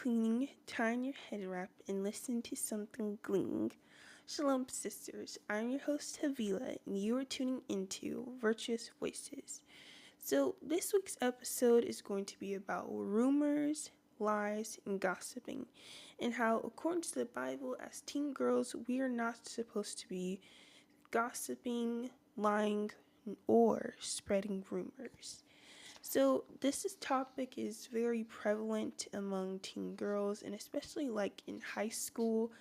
cleaning, tie on your head wrap, and listen to something gleaming. Shalom, sisters. I'm your host, Havila, and you are tuning into Virtuous Voices. So, this week's episode is going to be about rumors, lies, and gossiping, and how, according to the Bible, as teen girls, we are not supposed to be gossiping, lying, or spreading rumors. So this topic is very prevalent among teen girls, and especially like in high school,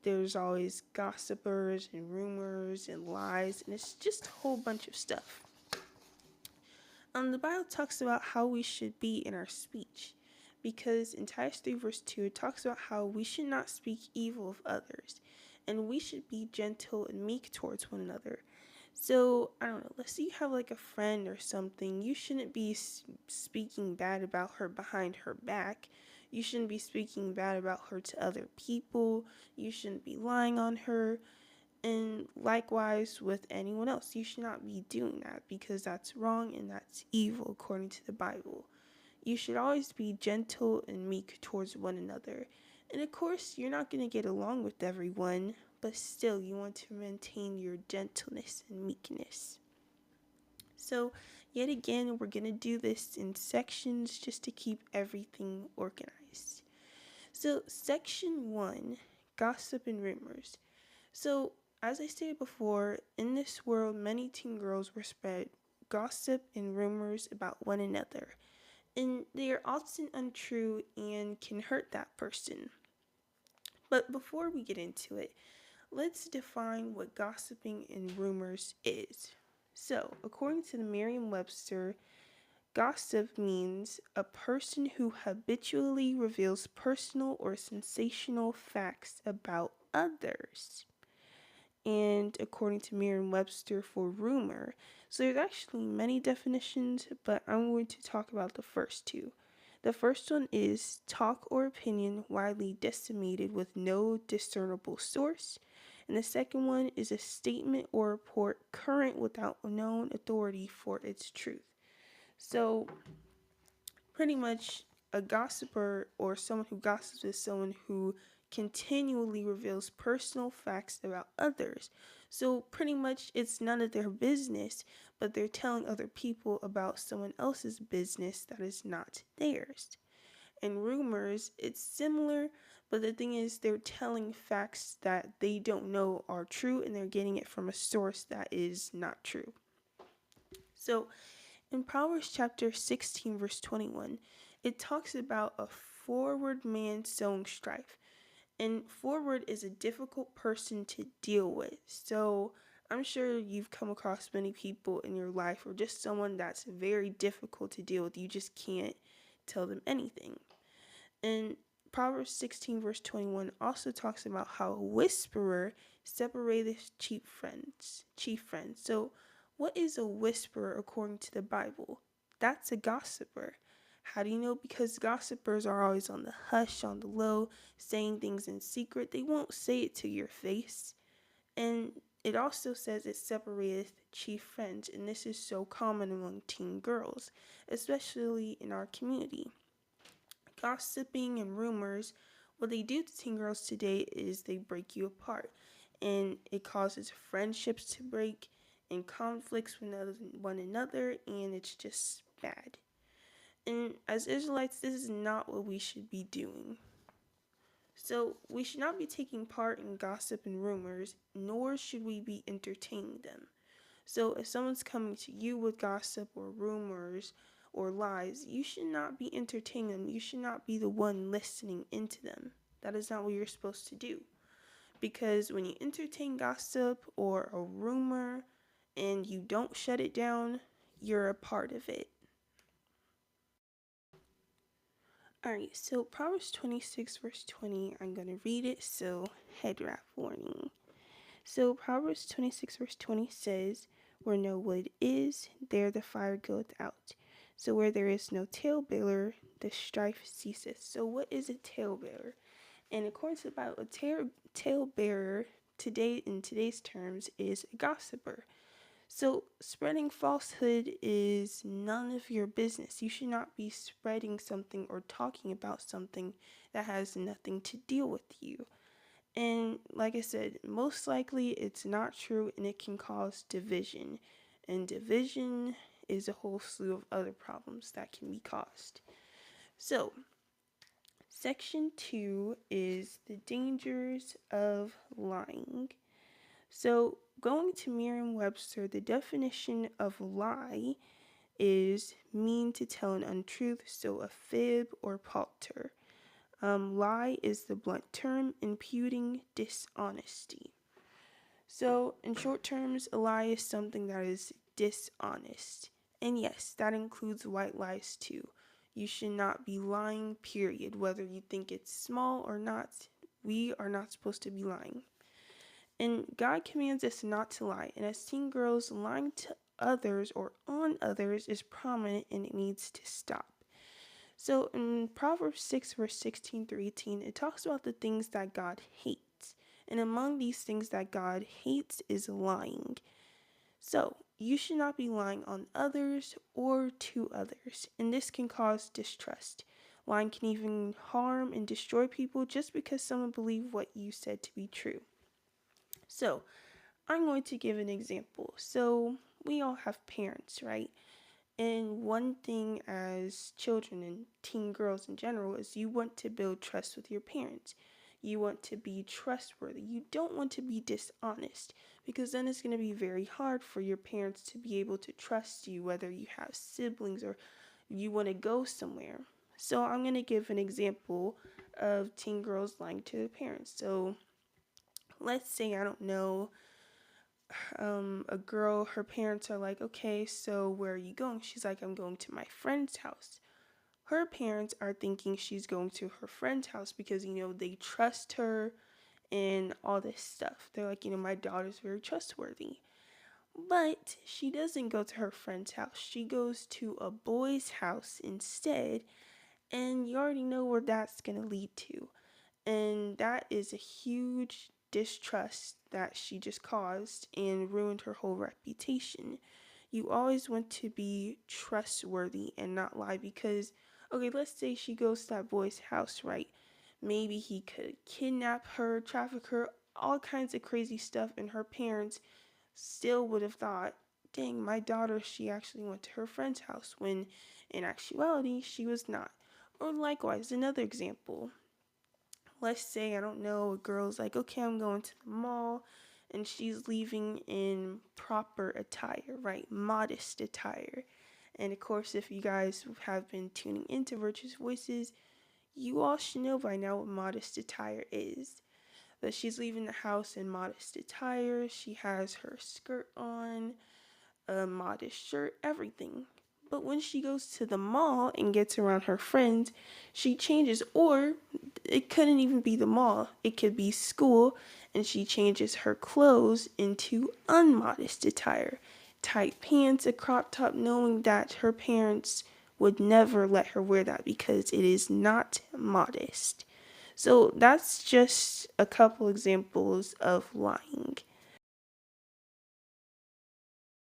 there's always gossipers and rumors and lies, and it's just a whole bunch of stuff. The Bible talks about how we should be in our speech, because in Titus 3 verse 2, it talks about how we should not speak evil of others, and we should be gentle and meek towards one another. So, I don't know, let's say you have like a friend or something. You shouldn't be speaking bad about her behind her back. You shouldn't be speaking bad about her to other people. You shouldn't be lying on her. And likewise with anyone else, you should not be doing that because that's wrong and that's evil according to the Bible. You should always be gentle and meek towards one another. And of course, you're not going to get along with everyone, but still you want to maintain your gentleness and meekness. So, yet again, we're going to do this in sections just to keep everything organized. So, section 1, gossip and rumors. So, as I stated before, in this world, many teen girls will spread gossip and rumors about one another, and they are often untrue and can hurt that person. But before we get into it, let's define what gossiping and rumors is. So, according to the Merriam-Webster, gossip means a person who habitually reveals personal or sensational facts about others. And according to Merriam-Webster for rumor, so there's actually many definitions, but I'm going to talk about the first two. The first one is talk or opinion widely disseminated with no discernible source. And the second one is a statement or report current without known authority for its truth. So, pretty much a gossiper or someone who gossips is someone who continually reveals personal facts about others. So pretty much it's none of their business, but they're telling other people about someone else's business that is not theirs. And rumors, it's similar, but the thing is they're telling facts that they don't know are true, and they're getting it from a source that is not true. So in Proverbs chapter 16 verse 21, it talks about a forward man sowing strife. And forward is a difficult person to deal with. So I'm sure you've come across many people in your life, or just someone that's very difficult to deal with. You just can't tell them anything. And Proverbs 16 verse 21 also talks about how a whisperer separateth chief friends. So what is a whisperer according to the Bible? That's a gossiper. How do you know? Because gossipers are always on the hush, on the low, saying things in secret. They won't say it to your face. And it also says it separateth chief friends, and this is so common among teen girls, especially in our community. Gossiping and rumors, what they do to teen girls today is they break you apart, and it causes friendships to break and conflicts with one another, and it's just bad. And as Israelites, this is not what we should be doing. So we should not be taking part in gossip and rumors, nor should we be entertaining them. So if someone's coming to you with gossip or rumors or lies, you should not be entertaining them. You should not be the one listening into them. That is not what you're supposed to do. Because when you entertain gossip or a rumor and you don't shut it down, you're a part of it. Alright, so Proverbs 26 verse 20, I'm going to read it, so head wrap warning. So Proverbs 26 verse 20 says, where no wood is, there the fire goeth out. So where there is no talebearer, the strife ceaseth. So what is a talebearer? And according to the Bible, a talebearer today in today's terms is a gossiper. So, spreading falsehood is none of your business. You should not be spreading something or talking about something that has nothing to deal with you. And like I said, most likely it's not true and it can cause division. And division is a whole slew of other problems that can be caused. So, section 2 is the dangers of lying. So, going to Merriam Webster, the definition of lie is mean to tell an untruth, so a fib or palter. Lie is the blunt term imputing dishonesty. So, in short terms, a lie is something that is dishonest. And yes, that includes white lies too. You should not be lying, period. Whether you think it's small or not, we are not supposed to be lying. And God commands us not to lie. And as teen girls, lying to others or on others is prominent and it needs to stop. So in Proverbs 6, verse 16 through 18, it talks about the things that God hates. And among these things that God hates is lying. So you should not be lying on others or to others. And this can cause distrust. Lying can even harm and destroy people just because someone believed what you said to be true. So I'm going to give an example. So we all have parents, right? And one thing as children and teen girls in general is you want to build trust with your parents. You want to be trustworthy. You don't want to be dishonest because then it's going to be very hard for your parents to be able to trust you, whether you have siblings or you want to go somewhere. So I'm going to give an example of teen girls lying to their parents. So let's say, I don't know, a girl, her parents are like, okay, so where are you going? She's like, I'm going to my friend's house. Her parents are thinking she's going to her friend's house because, they trust her and all this stuff. They're like, my daughter's very trustworthy. But she doesn't go to her friend's house. She goes to a boy's house instead, and you already know where that's going to lead to. And that is a huge distrust that she just caused and ruined her whole reputation. You always want to be trustworthy and not lie because, okay, let's say she goes to that boy's house, right? Maybe he could kidnap her, traffic her, all kinds of crazy stuff, and her parents still would have thought, dang, my daughter, she actually went to her friend's house, when in actuality, she was not. Or likewise, another example. Let's say, I don't know, a girl's like, okay, I'm going to the mall, and she's leaving in proper attire, right? Modest attire. And of course, if you guys have been tuning into Virtuous Voices, you all should know by now what modest attire is. That she's leaving the house in modest attire, she has her skirt on, a modest shirt, everything. But when she goes to the mall and gets around her friends, she changes, or it couldn't even be the mall. It could be school, and she changes her clothes into unmodest attire. Tight pants, a crop top, knowing that her parents would never let her wear that because it is not modest. So that's just a couple examples of lying.